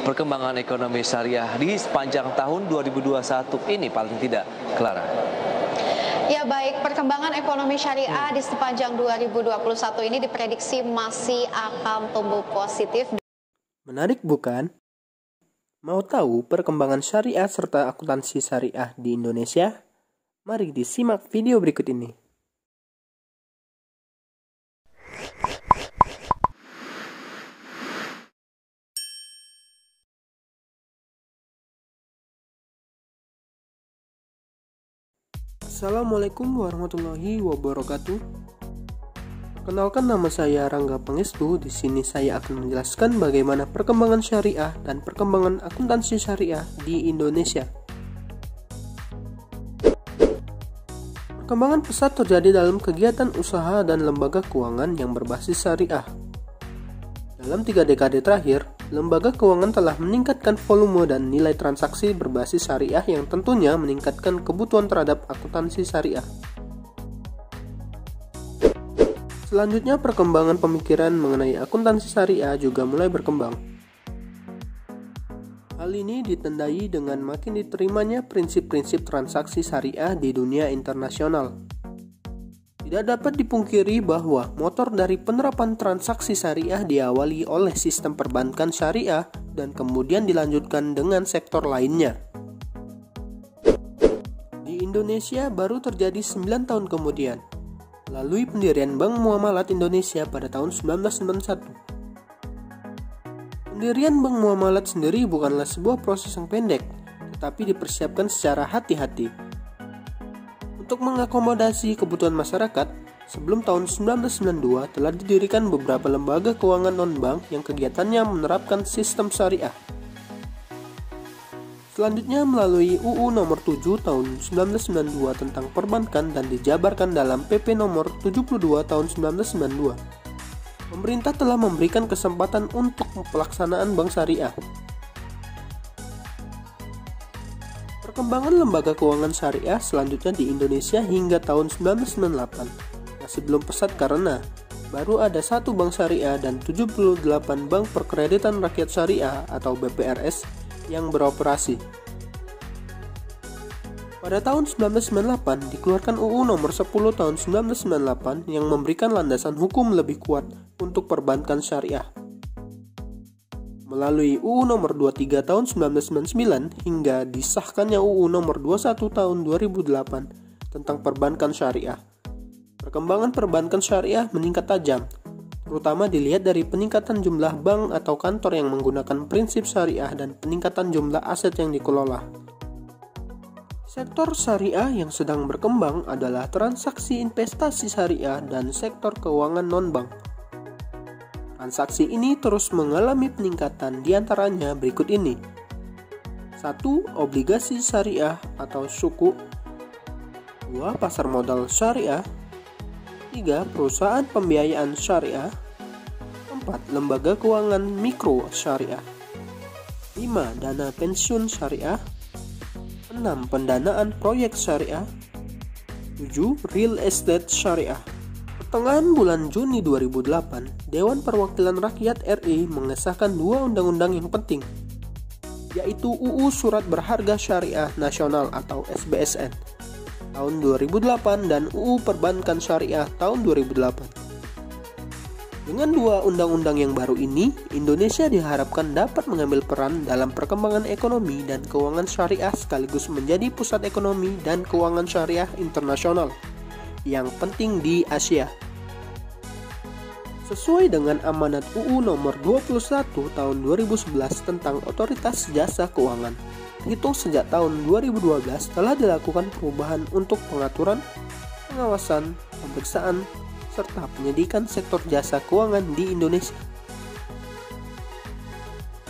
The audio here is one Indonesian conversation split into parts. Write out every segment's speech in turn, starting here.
perkembangan ekonomi syariah di sepanjang tahun 2021 ini paling tidak, Clara? Ya baik, perkembangan ekonomi syariah di sepanjang 2021 ini diprediksi masih akan tumbuh positif. Menarik bukan? Mau tahu perkembangan syariah serta akuntansi syariah di Indonesia? Mari disimak video berikut ini. Assalamualaikum warahmatullahi wabarakatuh. Perkenalkan, nama saya Rangga Pangestu. Di sini saya akan menjelaskan bagaimana perkembangan syariah dan perkembangan akuntansi syariah di Indonesia. Perkembangan pesat terjadi dalam kegiatan usaha dan lembaga keuangan yang berbasis syariah. Dalam 3 dekade terakhir, lembaga keuangan telah meningkatkan volume dan nilai transaksi berbasis syariah yang tentunya meningkatkan kebutuhan terhadap akuntansi syariah. Selanjutnya, perkembangan pemikiran mengenai akuntansi syariah juga mulai berkembang. Hal ini ditandai dengan makin diterimanya prinsip-prinsip transaksi syariah di dunia internasional. Tidak dapat dipungkiri bahwa motor dari penerapan transaksi syariah diawali oleh sistem perbankan syariah dan kemudian dilanjutkan dengan sektor lainnya. Di Indonesia baru terjadi 9 tahun kemudian, melalui pendirian Bank Muamalat Indonesia pada tahun 1991. Pendirian Bank Muamalat sendiri bukanlah sebuah proses yang pendek, tetapi dipersiapkan secara hati-hati. Untuk mengakomodasi kebutuhan masyarakat, sebelum tahun 1992 telah didirikan beberapa lembaga keuangan non-bank yang kegiatannya menerapkan sistem syariah. Selanjutnya, melalui UU Nomor 7 Tahun 1992 tentang perbankan dan dijabarkan dalam PP Nomor 72 Tahun 1992, pemerintah telah memberikan kesempatan untuk pelaksanaan bank syariah. Perkembangan lembaga keuangan syariah selanjutnya di Indonesia hingga tahun 1998 masih belum pesat karena baru ada 1 bank syariah dan 78 bank perkreditan rakyat syariah atau BPRS yang beroperasi. Pada tahun 1998 dikeluarkan UU Nomor 10 Tahun 1998 yang memberikan landasan hukum lebih kuat untuk perbankan syariah. Melalui UU Nomor 23 Tahun 1999 hingga disahkannya UU Nomor 21 Tahun 2008 tentang perbankan syariah. Perkembangan perbankan syariah meningkat tajam, terutama dilihat dari peningkatan jumlah bank atau kantor yang menggunakan prinsip syariah dan peningkatan jumlah aset yang dikelola. Sektor syariah yang sedang berkembang adalah transaksi investasi syariah dan sektor keuangan non-bank. Transaksi ini terus mengalami peningkatan, diantaranya berikut ini. 1. Obligasi syariah atau suku. 2. Pasar modal syariah. 3. Perusahaan pembiayaan syariah. 4. Lembaga keuangan mikro syariah. 5. Dana pensiun syariah. 6. Pendanaan proyek syariah. 7. Real estate syariah. Pertengahan bulan Juni 2008, Dewan Perwakilan Rakyat RI mengesahkan 2 undang-undang yang penting, yaitu UU Surat Berharga Syariah Nasional atau SBSN tahun 2008 dan UU Perbankan Syariah tahun 2008. Dengan 2 undang-undang yang baru ini, Indonesia diharapkan dapat mengambil peran dalam perkembangan ekonomi dan keuangan syariah sekaligus menjadi pusat ekonomi dan keuangan syariah internasional yang penting di Asia. Sesuai dengan amanat UU Nomor 21 Tahun 2011 tentang Otoritas Jasa Keuangan, hitung sejak tahun 2012 telah dilakukan perubahan untuk pengaturan, pengawasan, pemeriksaan, serta penyidikan sektor jasa keuangan di Indonesia.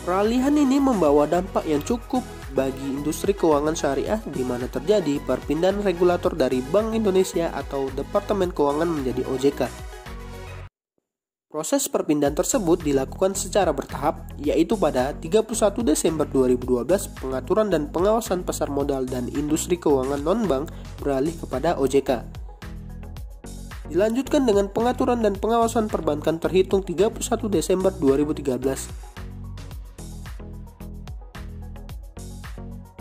Peralihan ini membawa dampak yang cukup bagi industri keuangan syariah di mana terjadi perpindahan regulator dari Bank Indonesia atau Departemen Keuangan menjadi OJK. Proses perpindahan tersebut dilakukan secara bertahap, yaitu pada 31 Desember 2012 pengaturan dan pengawasan pasar modal dan industri keuangan non-bank beralih kepada OJK. Dilanjutkan dengan pengaturan dan pengawasan perbankan terhitung 31 Desember 2013.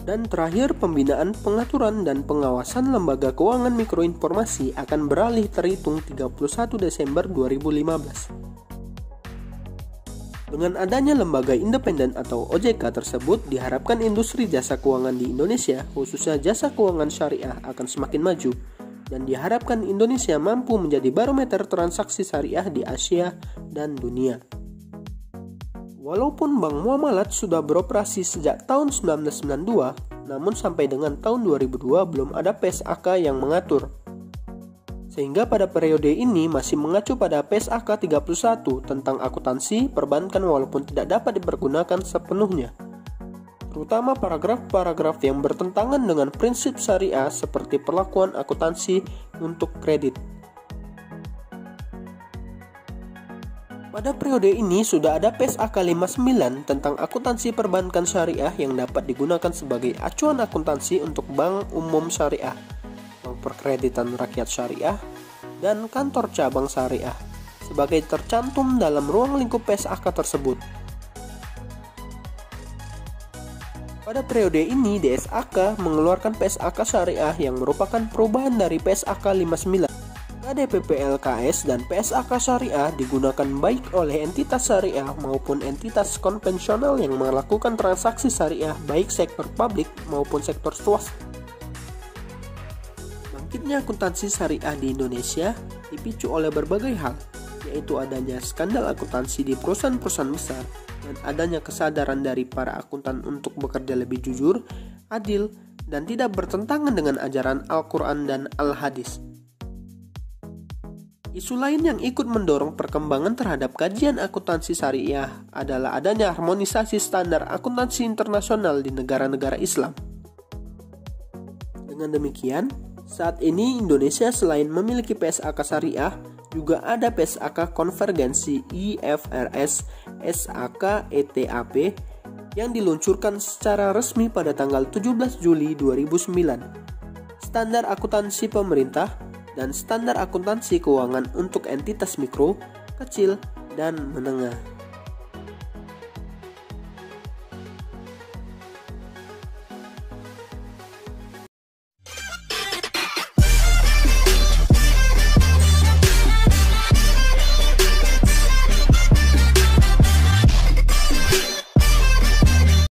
Dan terakhir, pembinaan, pengaturan, dan pengawasan lembaga keuangan mikroinformasi akan beralih terhitung 31 Desember 2015. Dengan adanya lembaga independen atau OJK tersebut, diharapkan industri jasa keuangan di Indonesia, khususnya jasa keuangan syariah, akan semakin maju. Dan diharapkan Indonesia mampu menjadi barometer transaksi syariah di Asia dan dunia. Walaupun Bank Muamalat sudah beroperasi sejak tahun 1992, namun sampai dengan tahun 2002 belum ada PSAK yang mengatur. Sehingga pada periode ini masih mengacu pada PSAK 31 tentang akuntansi perbankan walaupun tidak dapat dipergunakan sepenuhnya. Terutama paragraf-paragraf yang bertentangan dengan prinsip syariah seperti perlakuan akuntansi untuk kredit. Pada periode ini sudah ada PSAK 59 tentang akuntansi perbankan syariah yang dapat digunakan sebagai acuan akuntansi untuk bank umum syariah, bank perkreditan rakyat syariah, dan kantor cabang syariah, sebagai tercantum dalam ruang lingkup PSAK tersebut. Pada periode ini DSAK mengeluarkan PSAK syariah yang merupakan perubahan dari PSAK 59. KDPP-LKS dan PSAK syariah digunakan baik oleh entitas syariah maupun entitas konvensional yang melakukan transaksi syariah baik sektor publik maupun sektor swasta. Bangkitnya akuntansi syariah di Indonesia dipicu oleh berbagai hal, yaitu adanya skandal akuntansi di perusahaan-perusahaan besar dan adanya kesadaran dari para akuntan untuk bekerja lebih jujur, adil, dan tidak bertentangan dengan ajaran Al-Quran dan Al-Hadis. Isu lain yang ikut mendorong perkembangan terhadap kajian akuntansi syariah adalah adanya harmonisasi standar akuntansi internasional di negara-negara Islam. Dengan demikian, saat ini Indonesia selain memiliki PSAK syariah, juga ada PSAK konvergensi IFRS SAK ETAP yang diluncurkan secara resmi pada tanggal 17 Juli 2009. Standar akuntansi pemerintah dan standar akuntansi keuangan untuk entitas mikro, kecil, dan menengah.